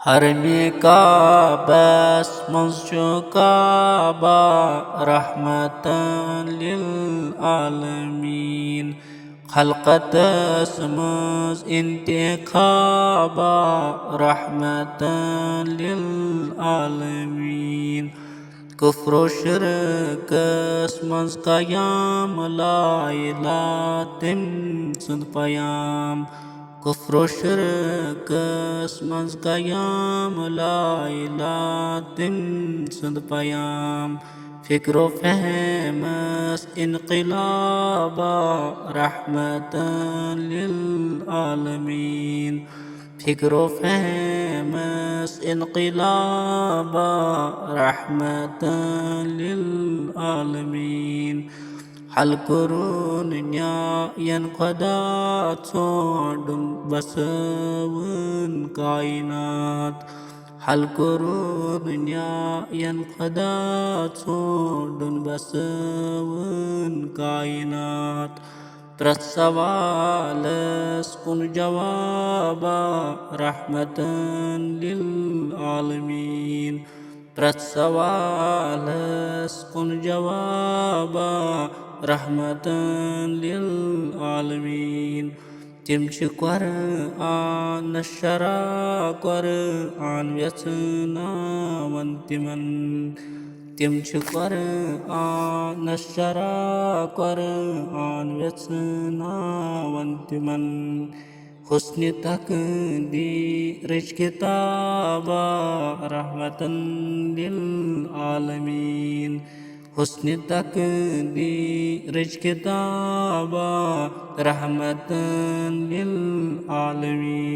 حرمِ کعبس منٛز چھُ کعبہ رحمتاً للعالمیٖن خلقتس منٛز انتخابہ رحمتاً للعالمیٖن کفر و شرکس منٛز قیام لا الہ تٔمۍ سُنٛد پیام کفر و شرکس منٛز قیام لا الہ تٔمۍ سُنٛد پیام فکر و فہمس انقلابہ رحمتاً للعالمیٖن فکر و فہمس انقلابہ رحمتاً للعالمیٖن حل کوٚرُن نیاین خۄدا ژھونٛڈُن بسٲوٕن کاینات حل کوٚرُن نیاین خۄدا ژھونٛڈُن بسٲوٕن کاینات پرٛٮ۪تھ سوالس کُن جوابہ رحمتاً للعالمیٖن پرٛٮ۪تھ سوالس کُن جوابہ رحمتاً للعالمیٖن تِم چھِ قرآنس شرح قرآن ویژھناون تِمن تِم چھِ قرآنس شرح قرآن ویژھناون تِمن حسنِ تقدیرٕچ کتابہ رحمتاً للعالمیٖن حسنِ تقدیرٕچ کتابہ رحمتاً للعالمیٖن